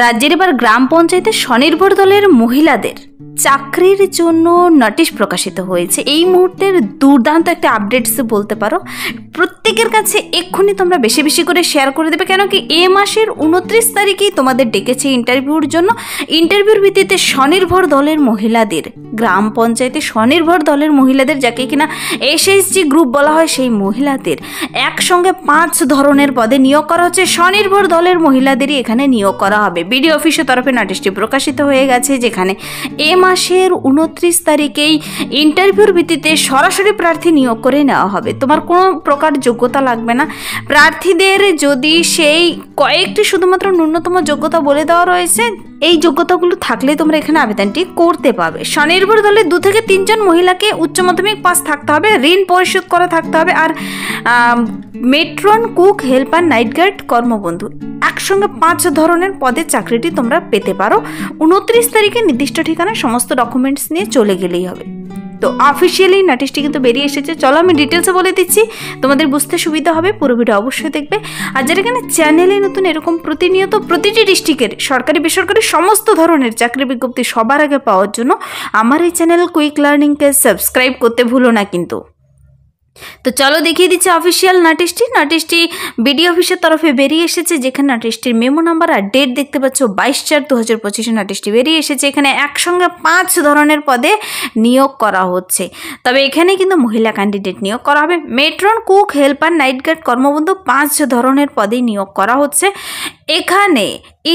রাজ্যের এবার গ্রাম পঞ্চায়েতে স্বনির্ভর দলের মহিলাদের চাকরির জন্য নোটিশ প্রকাশিত হয়েছে। এই মুহূর্তের দুর্দান্ত একটা আপডেটস বলতে পারো, প্রত্যেকের কাছে এক্ষুনি তোমরা বেশি বেশি করে শেয়ার করে দেবে, কেন কি এ মাসের 29 তারিখেই তোমাদের ডেকেছে ইন্টারভিউর জন্য। ইন্টারভিউর ভিত্তিতে স্বনির্ভর দলের মহিলাদের, গ্রাম পঞ্চায়েতে স্বনির্ভর দলের মহিলাদের, যাকে কিনা এসএসজি গ্রুপ বলা হয়, সেই মহিলাদের একসঙ্গে 5 ধরনের পদে নিয়োগ করা হচ্ছে। স্বনির্ভর দলের মহিলাদেরই এখানে নিয়োগ করা হবে। বিডিও অফিসের তরফে নোটিশটি প্রকাশিত হয়ে গেছে, যেখানে এ মাসের 29 তারিখেই ইন্টারভিউর ভিত্তিতে সরাসরি প্রার্থী নিয়োগ করে নেওয়া হবে। তোমার কোনো প্রকার যোগ্যতা লাগবে না। প্রার্থীদের যদি সেই কয়েকটি শুধুমাত্র ন্যূনতম যোগ্যতা বলে দেওয়া রয়েছে, এই যোগ্যতাগুলো থাকলে তোমরা এখানে আবেদনটি করতে পারবে। স্বনির্ভর দলে 2 থেকে 3 জন মহিলাকে উচ্চ মাধ্যমিক পাস থাকতে হবে, ঋণ পরিশোধ করা থাকতে হবে, আর matron, cook, helper, night guard, কর্মবন্ধু একসঙ্গে 5 ধরনের পদে চাকরিটি তোমরা পেতে পারো। 29 তারিখে নির্দিষ্ট ঠিকানায় সমস্ত ডকুমেন্টস নিয়ে চলে গেলেই হবে। তো অফিসিয়ালি নোটিশটি কিন্তু বেরিয়ে এসেছে। চলো আমি ডিটেলসে বলে দিচ্ছি, তোমাদের বুঝতে সুবিধা হবে। পুরো ভিডিও অবশ্যই দেখবে। আর যারা এখানে চ্যানেলে নতুন, এরকম প্রতিনিয়ত প্রতিটি ডিস্ট্রিক্টের সরকারি বেসরকারি সমস্ত ধরনের চাকরি বিজ্ঞপ্তি সবার আগে পাওয়ার জন্য আমার এই চ্যানেল কুইক লার্নিংকে সাবস্ক্রাইব করতে ভুলো না কিন্তু। তো চলো দেখিয়ে দিচ্ছি অফিসিয়াল নোটিশটি বিডিও অফিসের তরফে বেরিয়ে এসেছে, যেখানে নোটিশটির মেমো নাম্বার আর ডেট দেখতে পাচ্ছ 22/4/2025 নোটিশটি বেরিয়ে এসেছে। এখানে একসঙ্গে 5 ধরনের পদে নিয়োগ করা হচ্ছে। তবে এখানে কিন্তু মহিলা ক্যান্ডিডেট নিয়োগ করা হবে। Matron, cook, helper, night guard, কর্মবন্ধু 5 ধরনের পদে নিয়োগ করা হচ্ছে। এখানে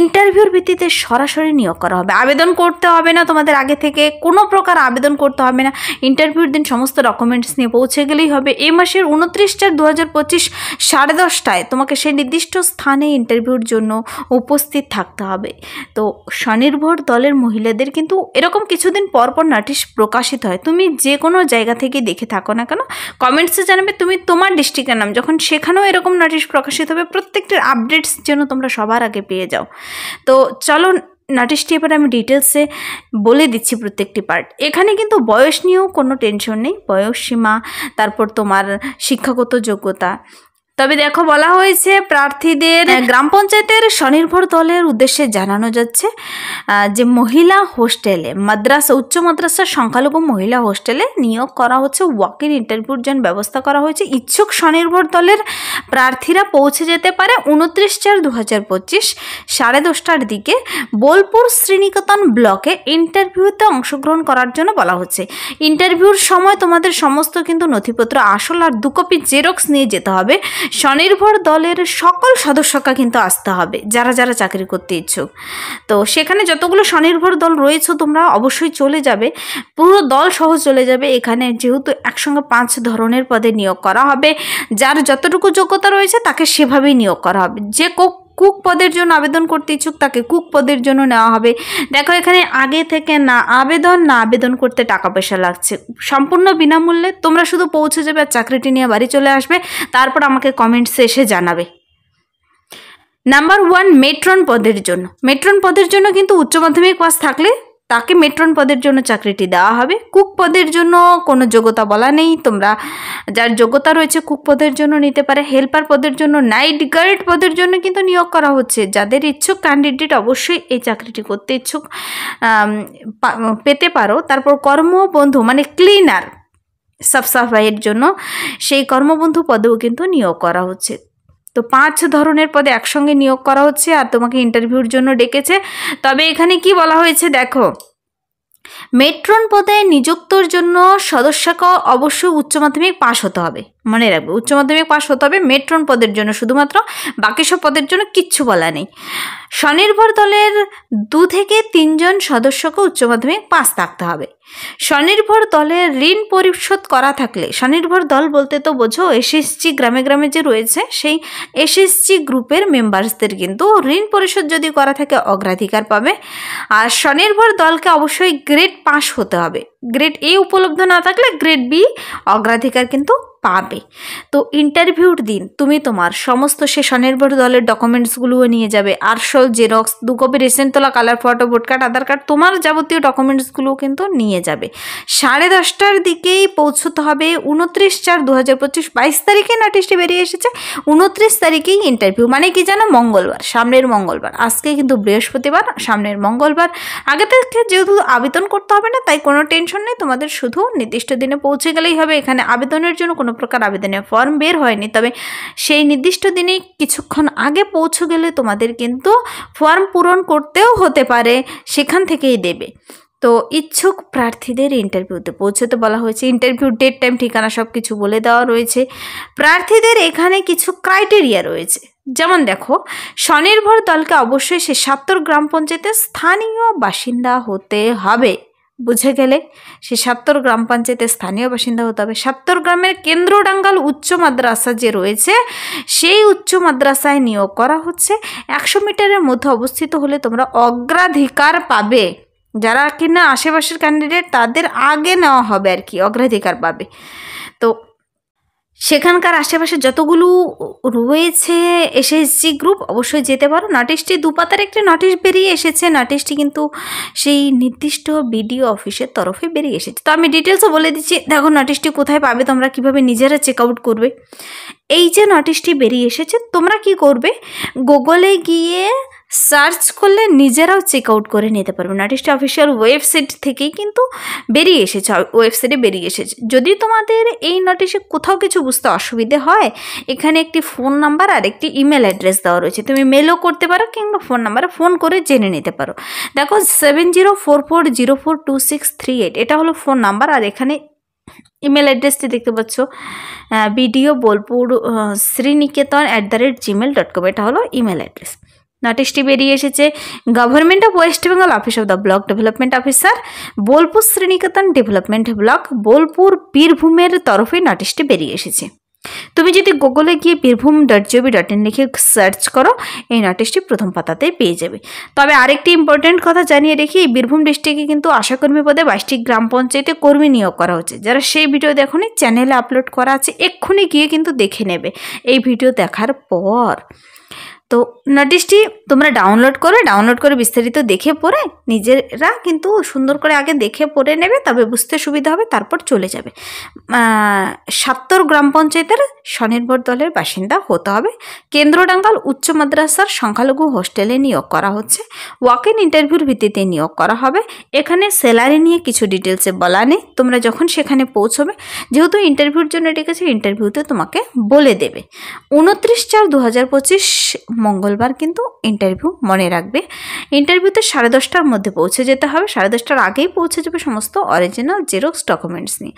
ইন্টারভিউর ভিত্তিতে সরাসরি নিয়োগ করা হবে। আবেদন করতে হবে না, তোমাদের আগে থেকে কোনো প্রকার আবেদন করতে হবে না। ইন্টারভিউর দিন সমস্ত ডকুমেন্টস নিয়ে পৌঁছে গেলেই হবে। এই মাসের 29/4/2025 10:30টায় তোমাকে সেই নির্দিষ্ট স্থানে ইন্টারভিউর জন্য উপস্থিত থাকতে হবে। তো স্বনির্ভর দলের মহিলাদের কিন্তু এরকম কিছুদিন পর পর নোটিশ প্রকাশিত হয়। তুমি যে কোনো জায়গা থেকে দেখে থাকো না কেন, কমেন্টসে জানাবে তুমি তোমার ডিস্ট্রিক্টের নাম, যখন সেখানেও এরকম নোটিশ প্রকাশিত হবে প্রত্যেকটির আপডেটস যেন তোমরা সবার আগে পেয়ে যাও। তো চলো নোটিশটি এবার আমি ডিটেলসে বলে দিচ্ছি প্রত্যেকটি পার্ট। এখানে কিন্তু বয়স নিয়েও কোনো টেনশন নেই, বয়স সীমা, তারপর তোমার শিক্ষাগত যোগ্যতা। তবে দেখো বলা হয়েছে প্রার্থীদের গ্রাম পঞ্চায়েতের স্বনির্ভর দলের উদ্দেশ্যে জানানো যাচ্ছে যে মহিলা হোস্টেলে, মাদ্রাসা, উচ্চ মাদ্রাসার সংখ্যালঘু মহিলা হোস্টেলে নিয়োগ করা হচ্ছে। ওয়াক ইন ইন্টারভিউর জন্য ব্যবস্থা করা হয়েছে। ইচ্ছুক স্বনির্ভর দলের প্রার্থীরা পৌঁছে যেতে পারে 29/4/2025 10:30টার দিকে বোলপুর শ্রীনিকেতন ব্লকে ইন্টারভিউতে অংশগ্রহণ করার জন্য বলা হচ্ছে। ইন্টারভিউর সময় তোমাদের সমস্ত কিন্তু নথিপত্র আসল আর 2 কপি জেরক্স নিয়ে যেতে হবে। স্বনির্ভর দলের সকল সদস্যকে কিন্তু আসতে হবে, যারা যারা চাকরি করতে ইচ্ছুক। তো সেখানে যতগুলো স্বনির্ভর দল রয়েছে তোমরা অবশ্যই চলে যাবে, পুরো দল সহ চলে যাবে। এখানে যেহেতু একসঙ্গে 5 ধরনের পদে নিয়োগ করা হবে, যার যতটুকু যোগ্যতা রয়েছে তাকে সেভাবেই নিয়োগ করা হবে। যে কুক পদের জন্য আবেদন করতে ইচ্ছুক তাকে কুক পদের জন্য নেওয়া হবে। দেখো এখানে আগে থেকে না আবেদন করতে টাকা পয়সা লাগছে, সম্পূর্ণ বিনামূল্যে। তোমরা শুধু পৌঁছে যাবে আর চাকরিটি নিয়ে বাড়ি চলে আসবে, তারপর আমাকে কমেন্টসে এসে জানাবে। নাম্বার 1, মেট্রন পদের জন্য কিন্তু উচ্চ মাধ্যমিক পাস থাকলে তাকে মেট্রন পদের জন্য চাকরিটি দেওয়া হবে। কুক পদের জন্য কোনো যোগ্যতা বলা নেই, তোমরা যার যোগ্যতা রয়েছে কুক পদের জন্য নিতে পারে। হেল্পার পদের জন্য, নাইট গার্ড পদের জন্য কিন্তু নিয়োগ করা হচ্ছে। যাদের ইচ্ছুক ক্যান্ডিডেট অবশ্যই এই চাকরিটি করতে ইচ্ছুক পেতে পারো। তারপর কর্মবন্ধু মানে ক্লিনার, সাফসাফাইয়ের জন্য সেই কর্মবন্ধু পদেও কিন্তু নিয়োগ করা হচ্ছে। তো 5 ধরনের পদে একসঙ্গে নিয়োগ করা হচ্ছে আর তোমাকে ইন্টারভিউর জন্য ডেকেছে। তবে এখানে কি বলা হয়েছে দেখো, মেট্রন পদে নিযুক্তর জন্য সদস্যকে অবশ্যই উচ্চ মাধ্যমিক পাস হতে হবে। মনে রাখবে, উচ্চ মাধ্যমিক পাস হতে হবে মেট্রন পদের জন্য শুধুমাত্র, বাকি সব পদের জন্য কিচ্ছু বলা নেই। স্বনির্ভর দলের 2 থেকে 3 জন সদস্যকে উচ্চ মাধ্যমিক পাস থাকতে হবে। স্বনির্ভর দলের ঋণ পরিশোধ করা থাকলে, স্বনির্ভর দল বলতে তো বোঝো এসএসজি গ্রামে গ্রামে যে রয়েছে সেই এসএসজি গ্রুপের মেম্বার্সদের কিন্তু ঋণ পরিশোধ যদি করা থাকে অগ্রাধিকার পাবে। আর স্বনির্ভর দলকে অবশ্যই গ্রেড পাস হতে হবে। গ্রেড এ উপলব্ধ না থাকলে গ্রেড বি অগ্রাধিকার কিন্তু পাবে। তো ইন্টারভিউর দিন তুমি তোমার সমস্ত সে স্বনির্ভর দলের ডকুমেন্টসগুলোও নিয়ে যাবে, আরশোল জেরক্স, 2 কপি রিসেন্ট তোলা কালার ফটো, ভোট কার্ড, আধার কার্ড, তোমার যাবতীয় ডকুমেন্টসগুলো কিন্তু নিয়ে যাবে। 10:30টার দিকেই পৌঁছতে হবে। 29/4/2025 22 তারিখে নোটিশটি বেরিয়ে এসেছে, 29 তারিখেই ইন্টারভিউ। মানে কি জানো, মঙ্গলবার, সামনের মঙ্গলবার। আজকে কিন্তু বৃহস্পতিবার, সামনের মঙ্গলবার। আগে থেকে যেহেতু আবেদন করতে হবে না, তাই কোনো টেনশন নেই, তোমাদের শুধু নির্দিষ্ট দিনে পৌঁছে গেলেই হবে। এখানে আবেদনের জন্য কোনো প্রকার আবেদনের ফর্ম বের হয়নি, তবে সেই নির্দিষ্ট দিনে কিছুক্ষণ আগে পৌঁছে গেলে তোমাদের কিন্তু ফর্ম পূরণ করতেও হতে পারে, সেখান থেকেই দেবে। তো ইচ্ছুক প্রার্থীদের ইন্টারভিউতে পৌঁছতে বলা হয়েছে। ইন্টারভিউ ডেট, টাইম, ঠিকানা সব কিছু বলে দেওয়া রয়েছে। প্রার্থীদের এখানে কিছু ক্রাইটেরিয়া রয়েছে, যেমন দেখো, স্বনির্ভর দলকে অবশ্যই সে ৭০ গ্রাম পঞ্চায়েতের স্থানীয় বাসিন্দা হতে হবে। বুঝে গেলে, সে ৭০ গ্রাম পঞ্চায়েতের স্থানীয় বাসিন্দা হতে হবে। ৭০ গ্রামের কেন্দ্রডাঙ্গাল উচ্চ মাদ্রাসা যে রয়েছে, সেই উচ্চ মাদ্রাসায় নিয়োগ করা হচ্ছে। ১০০ মিটারের মধ্যে অবস্থিত হলে তোমরা অগ্রাধিকার পাবে। যারা কিনা আশেপাশের ক্যান্ডিডেট তাদের আগে নেওয়া হবে আর কি, অগ্রাধিকার পাবে। তো সেখানকার আশেপাশে যতগুলো রয়েছে এসএসজি গ্রুপ অবশ্যই যেতে পারো। নোটিশটি 2 পাতার একটি নোটিশ বেরিয়ে এসেছে। নোটিশটি কিন্তু সেই নির্দিষ্ট বিডিও অফিসের তরফে বেরিয়ে এসেছে। তো আমি ডিটেলসও বলে দিচ্ছি। দেখো নোটিশটি কোথায় পাবে, তোমরা কিভাবে নিজেরা চেক আউট করবে। এই যে নোটিশটি বেরিয়ে এসেছে, তোমরা কি করবে, গুগলে গিয়ে সার্চ করলে নিজেরাও চেক আউট করে নিতে পারবে। নোটিশটি অফিসিয়াল ওয়েবসাইট থেকেই কিন্তু বেরিয়ে এসেছে, ওয়েবসাইটে বেরিয়ে এসেছে। যদি তোমাদের এই নোটিশে কোথাও কিছু বুঝতে অসুবিধে হয়, এখানে একটি ফোন নাম্বার আর একটি ইমেল অ্যাড্রেস দেওয়া রয়েছে, তুমি মেলও করতে পারো কিংবা ফোন নাম্বারে ফোন করে জেনে নিতে পারো। দেখো 7044042638 এটা হলো ফোন নাম্বার, আর এখানে ইমেল অ্যাড্রেসটি দেখতে পাচ্ছ, বিডিও বোলপুর sriniketan@gmail.com, এটা হলো ইমেল অ্যাড্রেস। নোটিশটি বেরিয়ে এসেছে government of West Bengal, office of the block development officer, Bolpur Sriniketan development block, Bolpur, বীরভূমের তরফে নোটিশটি বেরিয়ে এসেছে। তুমি যদি গুগলে গিয়ে birbhum.gov.in লিখে সার্চ করো, এই নোটিশটি প্রথম পাতাতেই পেয়ে যাবে। তবে আরেকটি ইম্পর্টেন্ট কথা জানিয়ে রেখি, এই বীরভূম ডিস্ট্রিক্টে কিন্তু আশাকর্মী পদে 22টি গ্রাম পঞ্চায়েতে কর্মী নিয়োগ করা হচ্ছে। যারা সেই ভিডিও দেখোনি, চ্যানেলে আপলোড করা আছে, এক্ষুনি গিয়ে কিন্তু দেখে নেবে এই ভিডিও দেখার পর। তো নোটিশটি তোমরা ডাউনলোড করে বিস্তারিত দেখে পড়ে নিজেরা কিন্তু সুন্দর করে আগে দেখে পড়ে নেবে, তবে বুঝতে সুবিধা হবে, তারপর চলে যাবে। ৭০ গ্রাম পঞ্চায়েতের স্বনির্ভর দলের বাসিন্দা হতে হবে। কেন্দ্রডাঙ্গাল উচ্চ মাদ্রাসার সংখ্যালঘু হোস্টেলে নিয়োগ করা হচ্ছে। ওয়াক ইন ইন্টারভিউর ভিত্তিতে নিয়োগ করা হবে। এখানে স্যালারি নিয়ে কিছু ডিটেলসে বলা নেই, তোমরা যখন সেখানে পৌঁছবে, যেহেতু ইন্টারভিউর জন্য ডেকেছে, ইন্টারভিউতে তোমাকে বলে দেবে। 29/4/2025 মঙ্গলবার কিন্তু ইন্টারভিউ, মনে রাখবে। ইন্টারভিউতে 10:30টার মধ্যে পৌঁছে যেতে হবে। 10:30টার আগেই পৌঁছে যাবে সমস্ত অরিজিনাল জেরক্স ডকুমেন্টস নিয়ে।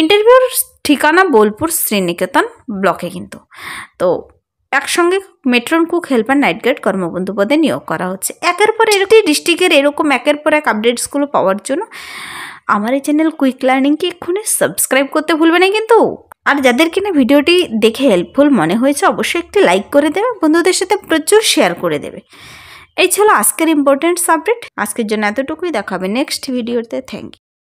ইন্টারভিউর ঠিকানা বোলপুর শ্রীনিকেতন ব্লকে কিন্তু। তো একসঙ্গে matron cook, helper, night guard, কর্মবন্ধু পদে নিয়োগ করা হচ্ছে। একের পর একটি ডিস্ট্রিক্টের এরকম একের পর এক আপডেটসগুলো পাওয়ার জন্য আমার এই চ্যানেল কুইক লার্নিংকে এক্ষুনি সাবস্ক্রাইব করতে ভুলবে না কিন্তু। আর যাদের কিনা ভিডিওটি দেখে হেল্পফুল মনে হয়েছে, অবশ্যই একটি লাইক করে দেবে, বন্ধুদের সাথে প্রচুর শেয়ার করে দেবে। এই ছিল আজকের ইম্পর্টেন্ট আপডেট। আজকের জন্য এতটুকুই, দেখাবে নেক্সট ভিডিওতে। Thank you.